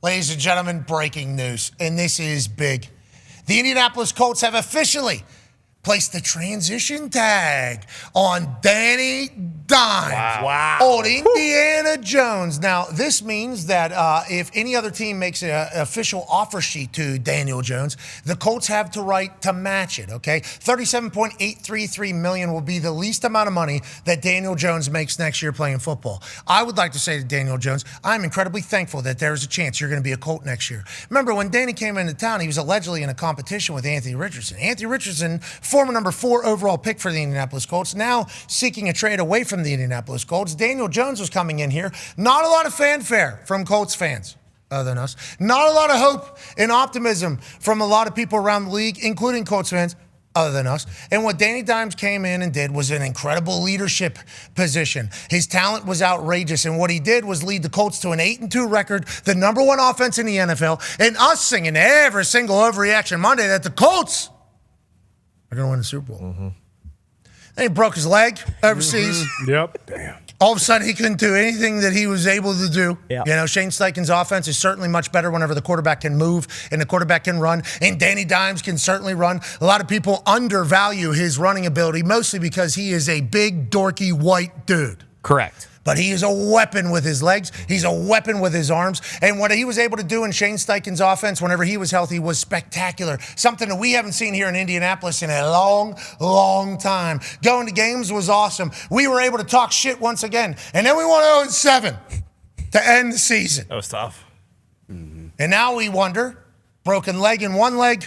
Ladies and gentlemen, breaking news, and this is big. The Indianapolis Colts have officially placed the transition tag on Danny Dahn. Wow. Old Indiana Jones. Now, this means that if any other team makes an official offer sheet to Daniel Jones, the Colts have the right to match it, okay? $37.833 million will be the least amount of money that Daniel Jones makes next year playing football. I would like to say to Daniel Jones, I'm incredibly thankful that there's a chance you're going to be a Colt next year. Remember, when Danny came into town, he was allegedly in a competition with Anthony Richardson. Anthony Richardson, former number 4 overall pick for the Indianapolis Colts, now seeking a trade away from the Indianapolis Colts. Daniel Jones was coming in here. Not a lot of fanfare from Colts fans, other than us. Not a lot of hope and optimism from a lot of people around the league, including Colts fans, other than us. And what Danny Dimes came in and did was an incredible leadership position. His talent was outrageous, and what he did was lead the Colts to an 8-2 record, the number 1 offense in the NFL, and us singing every single overreaction Monday that the Colts are going to win the Super Bowl. Mm-hmm. Then he broke his leg overseas. Mm-hmm. Yep. Damn. All of a sudden, he couldn't do anything that he was able to do. Yeah. You know, Shane Steichen's offense is certainly much better whenever the quarterback can move and the quarterback can run, and Danny Dimes can certainly run. A lot of people undervalue his running ability, mostly because he is a big, dorky, white dude. Correct. But he is a weapon with his legs. He's a weapon with his arms. And what he was able to do in Shane Steichen's offense whenever he was healthy was spectacular. Something that we haven't seen here in Indianapolis in a long, long time. Going to games was awesome. We were able to talk shit once again. And then we won 0-7 to end the season. That was tough. Mm-hmm. And now we wonder, broken leg in one leg,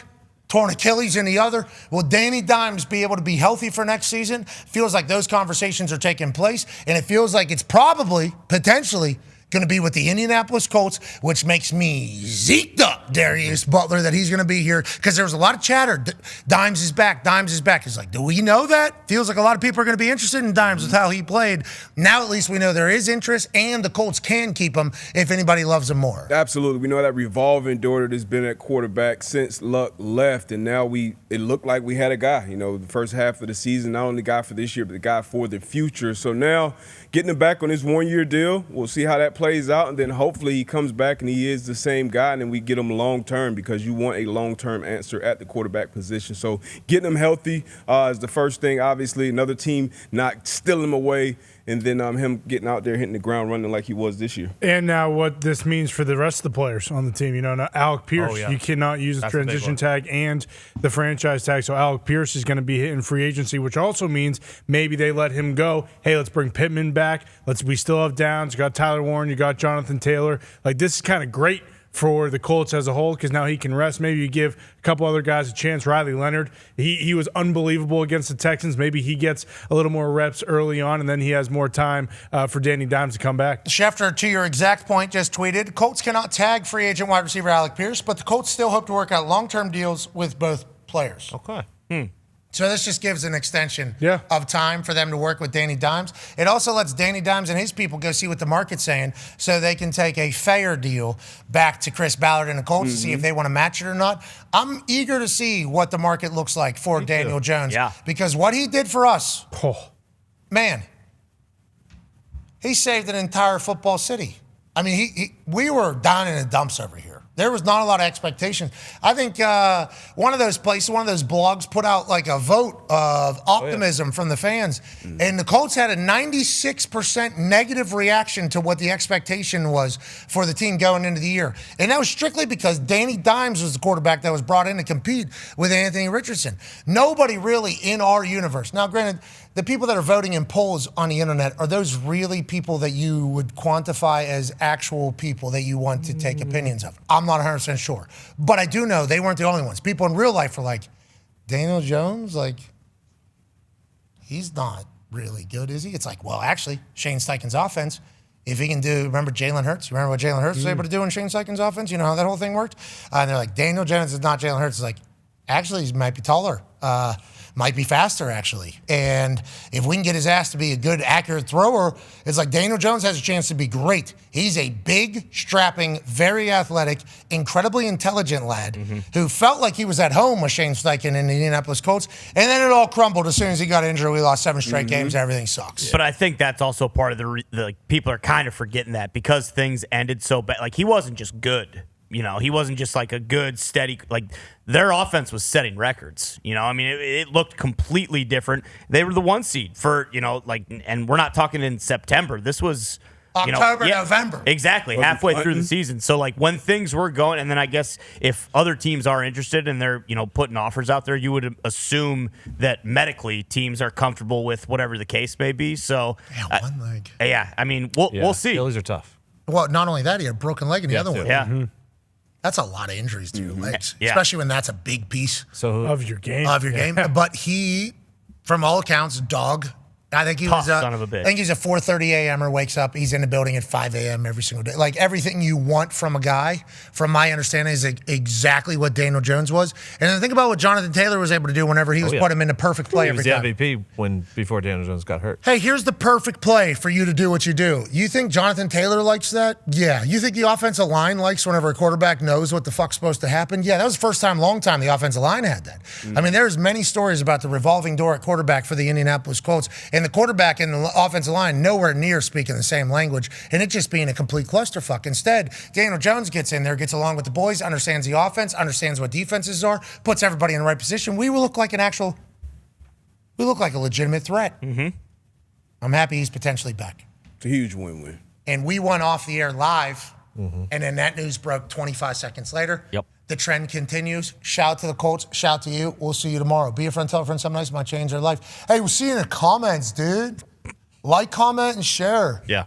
torn Achilles in the other. Will Danny Dimes be able to be healthy for next season? Feels like those conversations are taking place, and it feels like it's probably, potentially, going to be with the Indianapolis Colts, which makes me zeked up, Darius Butler, that he's going to be here, because there was a lot of chatter. Dimes is back. Dimes is back. It's like, do we know that? Feels like a lot of people are going to be interested in Dimes with how he played. Now at least we know there is interest, and the Colts can keep him if anybody loves him more. Absolutely. We know that revolving door that's been at quarterback since Luck left, and now it looked like we had a guy. You know, the first half of the season, not only the guy for this year, but the guy for the future. So now getting him back on his 1-year deal, we'll see how that plays out, and then hopefully he comes back and he is the same guy, and then we get him long-term, because you want a long-term answer at the quarterback position. So getting him healthy is the first thing. Obviously, another team not stealing him away, and then him getting out there hitting the ground running like he was this year. And now what this means for the rest of the players on the team. You know, now Alec Pierce, you cannot use the transition tag and the franchise tag. So Alec Pierce is going to be hitting free agency, which also means maybe they let him go. Hey, let's bring Pittman back. We still have Downs. You got Tyler Warren. You got Jonathan Taylor. Like, this is kind of great for the Colts as a whole, because now he can rest. Maybe you give a couple other guys a chance. Riley Leonard, he was unbelievable against the Texans. Maybe he gets a little more reps early on, and then he has more time for Danny Dimes to come back. Schefter, to your exact point, just tweeted, Colts cannot tag free agent wide receiver Alec Pierce, but the Colts still hope to work out long-term deals with both players. Okay. So this just gives an extension Yeah. of time for them to work with Danny Dimes. It also lets Danny Dimes and his people go see what the market's saying, so they can take a fair deal back to Chris Ballard and the Colts to see if they want to match it or not. I'm eager to see what the market looks like for Daniel Jones. Yeah. Because what he did for us, man, he saved an entire football city. I mean, we were down in the dumps over here. There was not a lot of expectations. I think one of those places, one of those blogs put out like a vote of optimism from the fans. And the Colts had a 96% negative reaction to what the expectation was for the team going into the year. And that was strictly because Danny Dimes was the quarterback that was brought in to compete with Anthony Richardson. Nobody really in our universe. Now, granted, the people that are voting in polls on the internet, are those really people that you would quantify as actual people that you want to take opinions of? I'm not 100% sure. But I do know they weren't the only ones. People in real life were like, Daniel Jones, like, he's not really good, is he? It's like, well, actually, Shane Steichen's offense, if he can do, remember Jalen Hurts? Remember what Jalen Hurts was able to do in Shane Steichen's offense? You know how that whole thing worked? And they're like, Daniel Jones is not Jalen Hurts. It's like, actually, he might be taller might be faster, actually. And if we can get his ass to be a good, accurate thrower, it's like Daniel Jones has a chance to be great. He's a big, strapping, very athletic, incredibly intelligent lad who felt like he was at home with Shane Steichen in the Indianapolis Colts, and then it all crumbled as soon as he got injured. We lost 7 straight games. Everything sucks. But I think that's also part of the people are kind of forgetting that because things ended so bad. Like, he wasn't just good. He wasn't just like a good, steady, like their offense was setting records. I mean, it looked completely different. They were the 1 seed for, and we're not talking in September. This was October, November. Exactly, halfway through the season. So, like, when things were going, and then I guess if other teams are interested and they're, putting offers out there, you would assume that medically teams are comfortable with whatever the case may be. So, one leg. Yeah, I mean, we'll see. Phillies are tough. Well, not only that, he had a broken leg in the other one. Yeah. That's a lot of injuries to your legs, especially when that's a big piece of your game. But he, from all accounts, dog. I think he Tough was son of a bitch. I think he's a 4:30 a.m.er, wakes up. He's in the building at 5 a.m. every single day. Like, everything you want from a guy, from my understanding, is exactly what Daniel Jones was. And then think about what Jonathan Taylor was able to do whenever he was put him in the perfect play every time. He was the MVP before Daniel Jones got hurt. Hey, here's the perfect play for you to do what you do. You think Jonathan Taylor likes that? Yeah. You think the offensive line likes whenever a quarterback knows what the fuck's supposed to happen? Yeah, that was the first time, long time, the offensive line had that. I mean, there's many stories about the revolving door at quarterback for the Indianapolis Colts, and the quarterback and the offensive line nowhere near speaking the same language, and it just being a complete clusterfuck. Instead, Daniel Jones gets in there, gets along with the boys, understands the offense, understands what defenses are, puts everybody in the right position. We look like a legitimate threat. I'm happy he's potentially back. It's a huge win-win. And we went off the air live, and then that news broke 25 seconds later. Yep. The trend continues. Shout out to the Colts. Shout out to you. We'll see you tomorrow. Be a friend, tell a friend something nice might change their life. Hey, we'll see you in the comments, dude. Like, comment, and share. Yeah.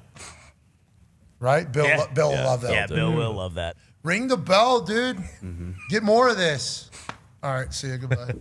Right? Bill will love that. Yeah, Bill will love that. Ring the bell, dude. Get more of this. All right, see you. Goodbye.